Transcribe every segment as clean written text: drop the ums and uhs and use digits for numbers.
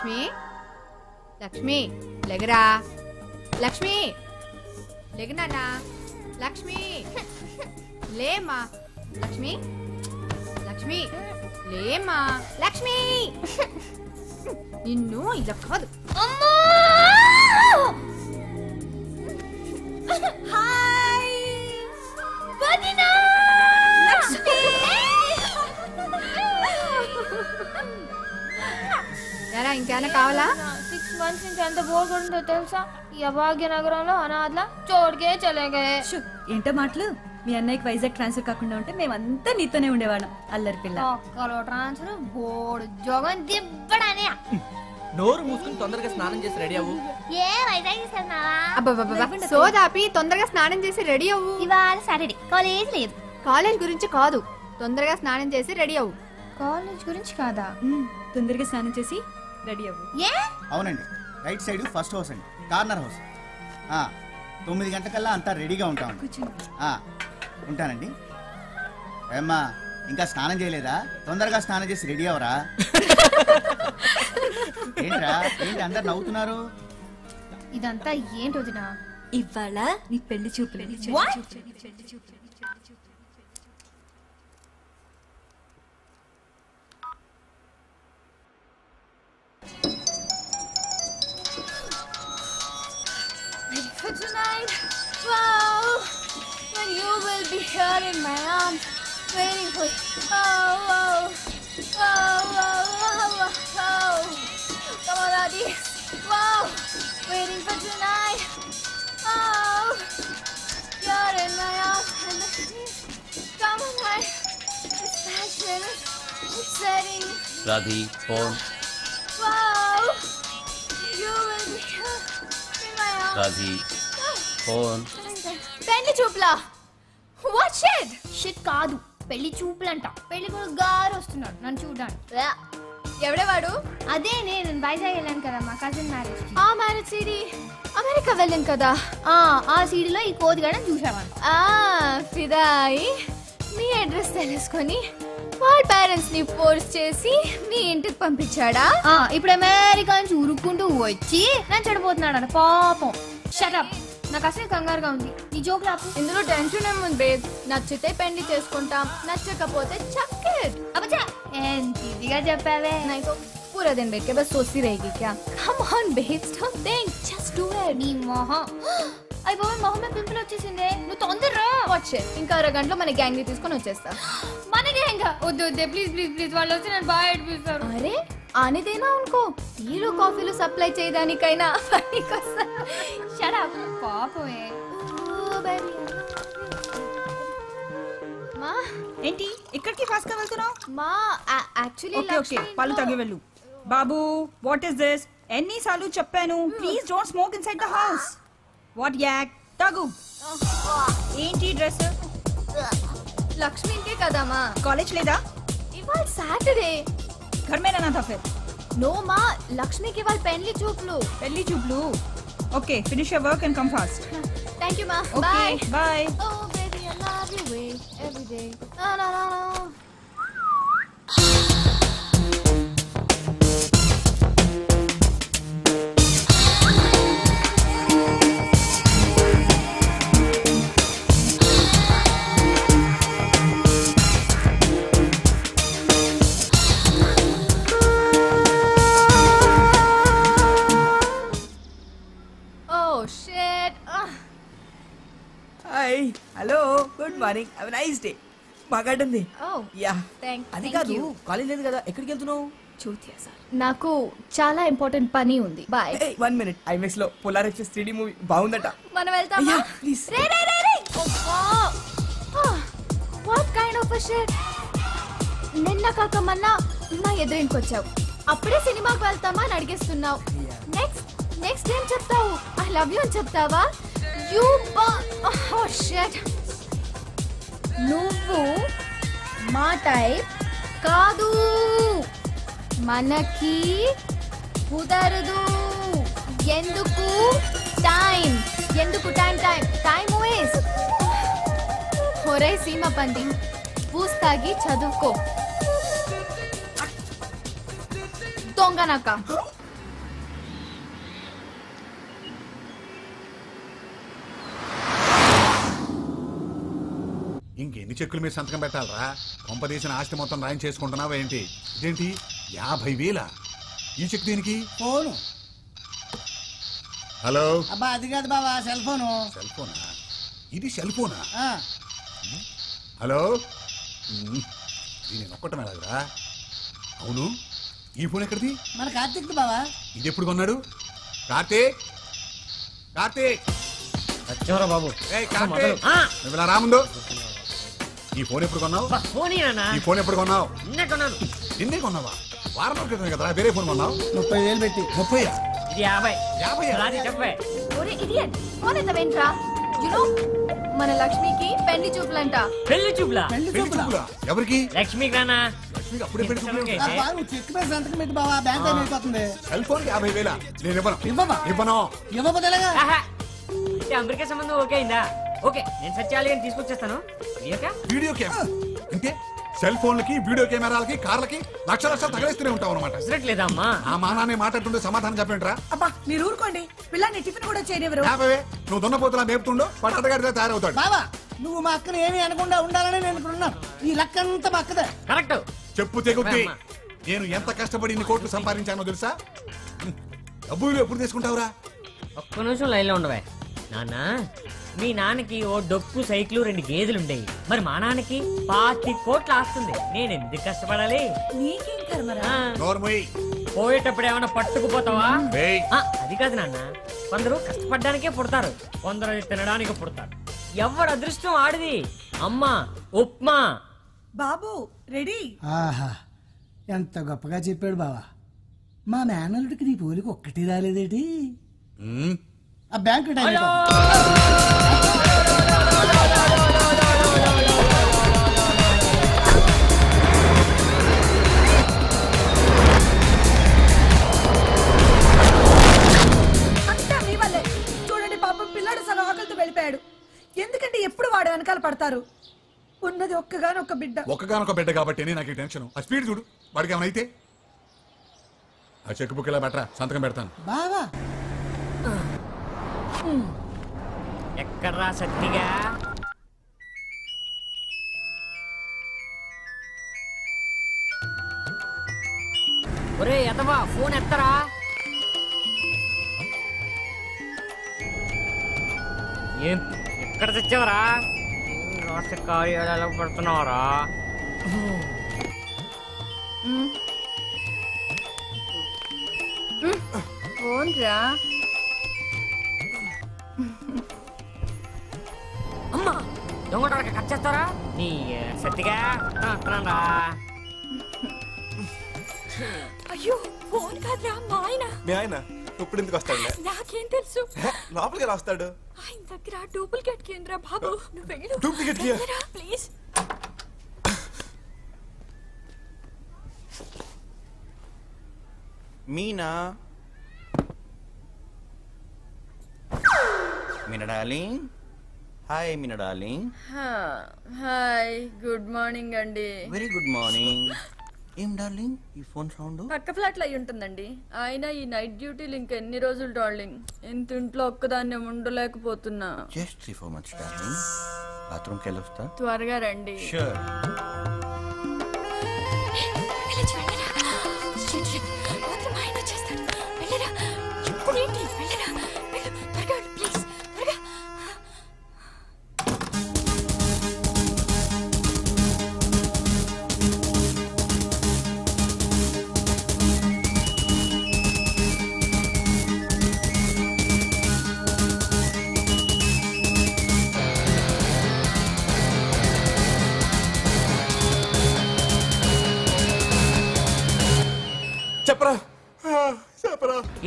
లక్ష్మి లక్ష్మి లెగరా లక్ష్మి లెగనానా లక్ష్మి లేమా లక్ష్మి లక్ష్మి లేమా లక్ష్మి నిన్ను ఇలా కాదు హాయ్ వదినా లక్ష్మి ఎరా ఇంకేమైనా కావాలా 6 months నుంచి ఎంత బోర్ కొడుతుందో తెలుసా ఈ అభాగ్య నగరంలో అనాథల చోటుకే చలేగే ఏంటో మాటలు మీ అన్నయ్యకి వైజాగ్ ట్రాన్స్ఫర్ కాకుండా ఉంటే మేమంతా నీతోనే ఉండేవాళ్ళం అల్లరి పిల్ల ఒక్కలో ట్రాన్స్ఫర్ బోర్డు జోగం దిబ్బడానే నోరు మూసుకుని తొందరగా స్నానం చేసి రెడీ అవ్వు. ఏ వైజాగ్ తీసుకెళ్తున్నావా అబ్బబ్బబ్బ సోదాపి తొందరగా స్నానం చేసి రెడీ అవ్వు. ఇవాళ సాటర్డే కాలేజ్ లేదు. కాలేజ్ గురించి కాదు, తొందరగా స్నానం చేసి రెడీ అవ్వు. కాలేజ్ గురించి కాదా? తొందరగా స్నానం చేసి రెడీ అవ్వు. ఏ అవునండి, రైట్ సైడ్ ఫస్ట్ హౌస్ అండి, కార్నర్ హౌస్. 9 గంటలకల్లా అంతా రెడీగా ఉంటామండి. ఉంటానండి. ఏమ్మా ఇంకా స్నానం చేయలేదా? తొందరగా స్నానం చేసి రెడీ అవరా. ఏంట్రా ఏంటి అందరు నవ్వుతున్నారు? ఇదంతా ఏంటి వదినా? ఇవాళ నీ పెళ్లి చూపులు. For tonight, wow, when you will be here in my arms, waiting for you. Oh, oh, oh, oh, oh, oh. Come on, Adi. Wow, waiting for tonight. Oh, you're in my arms and the heat. Come on, night. It's passionate. It's setting. Radhi, phone. Wow, you will be here in my arms. Radhi, phone. పెళ్లి చూపులా? What shit? Shit కాదు, పెళ్లి చూపులంట. పెళ్లి కూడా గారు వస్తున్నాడు నన్ను చూడడానికి. ఎవడే వాడు? అదే నేను వైజాగ్ వెళ్ళాను కదా మా కజిన్ మ్యారేజ్. ఆ మ్యారేజ్ సీడీ అమెరికా వెళ్ళాం కదా, ఆ సీడీలో ఈ కోతిగాడని చూసావాను. ఫిదాయి మీ అడ్రస్ తెలుసుకొని వాళ్ళ పేరెంట్స్ ని ఫోర్స్ చేసి మీ ఇంటికి పంపించాడా? ఇప్పుడు అమెరికా నుంచి ఉరుక్కుంటూ వచ్చి నన్ను చెడిపోతున్నాడు పాపం. షటప్, నాకు అసలు కంగారుగా ఉంది. నీ జోక్ లాపు. ఇందులో టెన్షన్ ఏముంది బేబ్, నచ్చితే పెళ్లి చేసుకుంటాం, నచ్చకపోతే చక్కెట్. అబ్బా ఎంత ఇదిగా చెప్పావే. नहीं तो पूरा दिन बैठ के बस सोचती रहेगी क्या? Come on babes, don't think, just do it. నీ మొహం అయ్యి బాబు, మొహం మీద పింపుల్ వచ్చేసిందే. నువ్వు తొందరరా. వాచ్ ఇట్, ఇంకా అరగంటలో మన గ్యాంగ్ ని తీసుకొని వచ్చేస్తా. మన గ్యాంగ్? వద్దు వద్దే, ప్లీజ్ ప్లీజ్ ప్లీజ్, వాళ్ళు వచ్చి నన్ను బాగా ఏడిపిస్తారు. అరే ఆనే దేనా ఉनको, టీలు కాఫీలు సప్లై చేయడానికైనా పనికొస్తా. షట్ అప్ పాపమే. మా ఏంటి ఇక్కడికి ఫాస్ట్ గా వెళ్తున్నావు? మా యాక్చువల్లీ ఓకే ఓకే, పళ్ళు తగ్గి వెళ్ళు. బాబు, వాట్ ఇస్ దిస్? ఎన్నిసార్లు చెప్పాను, please don't smoke inside the house. What yuck? తగు. ఏంటి డ్రెస్? లక్ష్మి ఇంకే కదా మా. కాలేజ్ లేదా? ఇవాళ సాటర్డే. घर में रहना था फिर. నో మా, లక్ష్మికి ఇవాళ పెళ్లి చూపులు. పెళ్లి చూపులు. Okay, finish your work and come fast. Thank you మా. Okay bye. Oh baby, I love you way every day. No no no no. Oh shit. Hi, hello, good morning, have a nice day. బాగా ఆడింది. Oh. Yeah, Thank అది you. కాదు, college లేదు కదా, ఎక్కడికి వెళ్తున్నావు? చూతియా sir, నాకు చాలా ఇంపార్టెంట్ పని ఉంది. బాయ్. 1 minute, ఐమెక్స్ లో పోలార్ ఎక్స్ప్రెస్ 3D మూవీ బాగుందట. మనం వెళ్తామా? ప్లీజ్. రే రే రే రే. What kind of a shit. నిన్న కాక మొన్న నా ఎదురింటికి వచ్చావు, అప్పుడే సినిమాకి వెళ్తామా అని అడిగేస్తున్నావు. నెక్స్ట్ ఏం చెప్తావు? ఐ లవ్ యూ అని చెప్తావా? You shit. నువ్వు మా టైప్ కాదు, మనకి కుదరదు. ఎందుకు టైం టైం వేస్ట్. ఒరే సీమ పంది, పూస్తాగి చదువుకో. దొంగనక ఇంకెన్ని చెక్కులు మీరు సంతకం పెట్టాలరా? కొంపదీసిన ఆస్తి మొత్తం రాయం చేసుకుంటున్నావా ఏంటి? ఇదేంటి 50,000? ఈ చెక్ దేనికి? ఫోను. హలో. అబ్బా అది కాదు బావా, సెల్ ఫోను. సెల్ ఫోనా? ఇది సెల్ ఫోనా? ఆ. హలో. దీన్ని నొక్కటం ఎలాగరా? అవును, ఈ ఫోన్ ఎక్కడిది? మన కార్తీక్ బావా. ఇది ఎప్పుడు కొన్నాడు? కార్తీక్, కార్తీక్ వచ్చారా బాబు? కార్తీక్, నువ్వు ఇలా రాముందు. ఈ ఫోన్ ఎప్పుడు కొన్నావు? ఈ ఫోన్ ఎప్పుడు కొన్నావు? నిన్నే కొన్నావా? వారం క్రితం కదా వేరే ఫోన్ కొన్నావు. 30,000 పెట్టి. 30? ఇది 50. 50? ఒరే ఇడియట్, ఫోన్ ఎత్తవేంట్రా? యు నో మన లక్ష్మికి పెళ్లి చూపులంట. పెళ్లి చూపులా? పెళ్లి చూపులా? ఎవరికి? లక్ష్మికి రానా? లక్ష్మికి అప్పుడే పెళ్లి చూపులు? అబ్బా నువ్వు చెక్ మీద సంతకం పెట్టి బావా, బ్యాంక్ టైం అయిపోతుంది. సెల్ ఫోన్ 50,000 నేను ఇవ్వను. ఇవ్వవా? ఇవ్వను. ఇవ్వబోదేలాగా? అమెరికా సంబంధం ఓకే అయిందా? ఓకే, నేను సత్యాలి అని తీసుకొచ్చేస్తాను. వీడియో కెమెరా అంటే సెల్ ఫోన్లకి, వీడియో కెమెరాలకి, కార్లకి లక్షలు తగిలిస్తూనే ఉంటావు అనమాట. లేదా అమ్మా? ఆ మానాన్ని మాట్లాడుతుంటే సమాధానం చెప్పండిరా. అబ్బా మీరు ఊరుకోండి, పిల్లని టిఫిన్ కూడా చేయనివ్వరు. నువ్వు దున్నపోతులా మేపుతుండో పట్టడగాడితే తయారవుతాడు. బావా నువ్వు మా అక్కని ఏమీ అనకుండా ఉండాలని నేను ఇక్కడ ఉన్నాను. ఈ లక్కంతా మా అక్కదే. కరెక్ట్. చెప్పు తెగుద్ది. నేను ఎంత కష్టపడి ఇన్ని కోట్లు సంపాదించానో తెలుసా? డబ్బులు ఎప్పుడు తీసుకుంటావురా? ఒక్క నిమిషం లైన్లో ఉండవే. నాన్న, మీ నాన్నకి ఓ డొక్కు సైకిల్ 2 గేదెలు ఉండేవి. మరి మా నాన్నకి 25 కోట్లు ఆస్తుంది. నేను ఎందుకు కష్టపడాలి? నీకేం కర్మరా? పోయేటప్పుడు ఏమైనా పట్టుకుపోతావా? అది కాదు నాన్న, కొందరు కష్టపడడానికే పుడతారు, కొందరు తినడానికి పుడతారు. ఎవరు అదృష్టం ఆడిది. అమ్మా ఉప్మా. బాబు రెడీ? ఆహా ఎంత గొప్పగా చెప్పాడు బావా. మా మేనల్లుడికి నీ పోలికి ఒక్కటి రాలేదేటి? ఆ బ్యాంకు టైం. అంతా మీ వల్లే. చూడండి పాపం పిల్లాడు సగం ఆకలితో వెళ్ళిపోయాడు. ఎందుకంటే ఎప్పుడు వాడు వెనకాల పడతారు. ఉన్నది ఒక్కగానొక్క బిడ్డ. ఒక్కగానొక్క బిడ్డ కాబట్టి నాకు టెన్షన్. ఆ స్పీడ్ చూడు, వాడికి ఏమైనా అయితే. ఆ చెక్ బుక్ ఇలా బెటరా, సంతకం పెడతాను. బావా ఎక్కడ్రా సత్తిగా? ఒరే ఎదవా, ఫోన్ ఎత్తరా. ఏం ఎక్కడ తెచ్చావరా? రాష్ట్ర కార్యాలయాలకు పడుతున్నావరా? ఫోన్ రా. అమ్మా దొంగ కట్ చేస్తారా నీ సత్తిగా? రా. అయ్యో ఫోన్ కాదురా, మా ఆయన. మీ ఆయన ఇప్పుడు ఎందుకు వస్తాడు? నాకేం తెలుసు. లోపలికి ఎలా వస్తాడు? ఆయన దగ్గర డూప్లికేట్ కేంద్ర బాబు. నువ్వు వెళ్ళు. Duplicate please. Meena darling. Hi Meena darling. Hi, good morning అండి. Very good morning. ఏం డార్లింగ్ ఈ ఫోన్ సౌండ్? పక్క ఫ్లాట్ లో అయి ఉంటుందండి. ఆయన ఈ నైట్ డ్యూటీలు ఇంకెన్ని రోజులు డార్లింగ్? ఇంత ఇంట్లో ఒక్కదాన్ని ఉండలేకపోతున్నా. Just 3-4 months darling. బాత్రూమ్ కి వెళ్ళొస్తా. త్వరగా రండి. షూర్.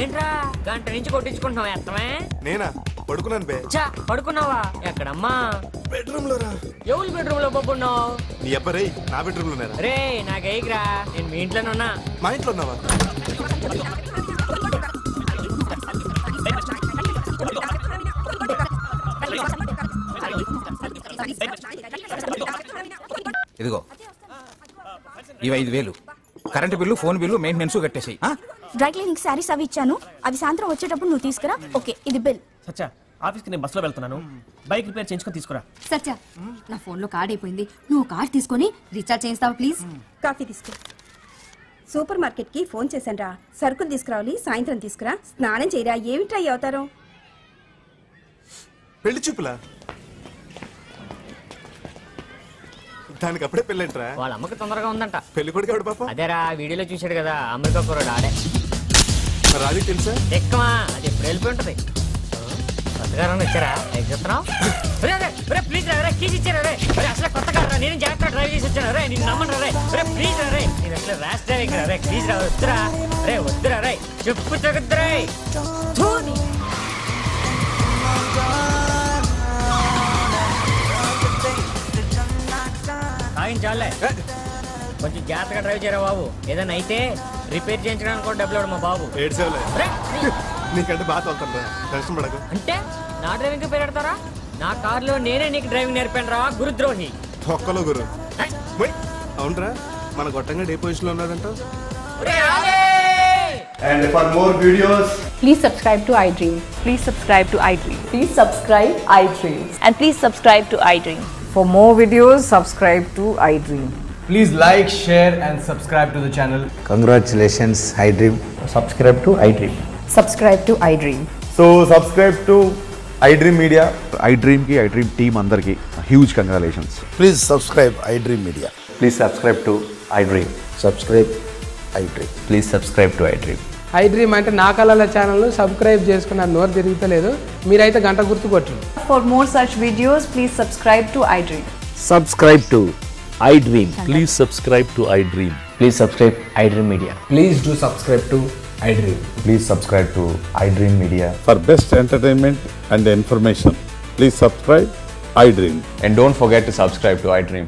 ఏంట్రా గంట నుంచి కొట్టించుకుంటున్నావా? ఎత్తమే. నేనా? పడుకున్నాను బే. పడుకున్నావా? ఎక్కడమ్మా? బెడ్రూమ్ లో రా. ఎవరి బెడ్రూమ్ లో పడుకున్నావు? నీ అబ్బరే నా బెడ్రూమ్ లోనే రా. రే నాకేగిరా, నేను మీ ఇంట్లోనే ఉన్నా. మా ఇంట్లో ఉన్నావా? ఇదిగో ఇవి 5,000. Current bill, phone bill, maintenance కట్టేసాయి. డ్రై క్లీనింగ్ శారీస్ అవి ఇచ్చాను. అవి సాయంత్రం వచ్చేటప్పుడు నువ్వు తీసుకురా. ఓకే, ఇది బిల్. సచ్చా ఆఫీస్కి నేను బస్సులో వెళ్తున్నాను. బైక్ రిపేర్ చేయించుకొని తీసుకురా. సత్య, నా ఫోన్లో కార్డ్ అయిపోయింది. నువ్వు కార్డ్ తీసుకొని రీఛార్జ్ చేయిస్తావా ప్లీజ్? కాఫీ తీసుకో. సూపర్ మార్కెట్ కి ఫోన్ చేశాను రా. సరుకులు తీసుకురావాలి, సాయంత్రం తీసుకురా. స్నానం చేయరా. ఏమిట్రా ఈ అవతారం? పెళ్లి చూపులా? దానికి అప్పుడే పెళ్ళంటరా? వాళ్ళ అమ్మకి తొందరగా ఉందంట. పెళ్లి కొడుకు ఎవడు పాప? అదేరా వీడియోలో చూశాడు కదా, అమెరికా కుర్రాడు ఆడే. రాజు తెలుసా? ఎక్కమా, అది ఎప్పుడు వెళ్ళిపోయి ఉంటది. కొత్తగారని వచ్చారా? చెప్తున్నావు ప్లీజ్ రే, కీస్ ఇచ్చారా రే? అసలు కొత్త కారా, నేను జాగ్రత్త డ్రైవ్ చేసి వచ్చాను రే. నేను నమ్మను రే. ప్లీజ్ రే, నేను అసలు ర్యాష్ డ్రైవింగ్ రే. ప్లీజ్ రా, వద్దురా రే, వద్దురా రే, చెప్పు తగ్గుద్దురా. ఆగిన చాలే, కొంచెం జాగ్రత్తగా డ్రైవ్ చేయరా బాబు. ఏదైనా అయితే రిపేర్ చేయించడానికి కూడా డబ్బులు మా బాబు. నీకంటే బాగా తోలుతాను రా, టెన్షన్ పడకు. అంటే నా డ్రైవింగ్ పెడతారా? నా కార్లో నేనే నీకు డ్రైవింగ్ నేర్పాను రా, గురుద్రోహి. తొక్కలో గురు. అవునరా, మన గొట్టంగా ఏ పొజిషన్ లో ఉన్నాడంట? And for more videos, please subscribe to iDream. Please subscribe to iDream. Please subscribe iDream. And please subscribe to iDream. For more videos, subscribe to iDream. please like, share and subscribe to the channel. Congratulations, iDream. Subscribe to iDream. Subscribe to iDream. So subscribe to iDream Media. iDream ki iDream team andarki huge congratulations. Please subscribe iDream Media. Please subscribe to iDream. Subscribe iDream. Please subscribe to iDream. iDream అంటే నా కళల channel subscribe చేసుకున్న నోరు తిరుగుతలేదు. మీరైతే గంట గుర్తు కొట్టండి. For more such videos, please subscribe to iDream. Subscribe to iDream. Please subscribe to iDream. Please subscribe iDream Media. Please do subscribe to iDream. Please subscribe to iDream Media. For best entertainment and information, please subscribe iDream. And don't forget to subscribe to iDream.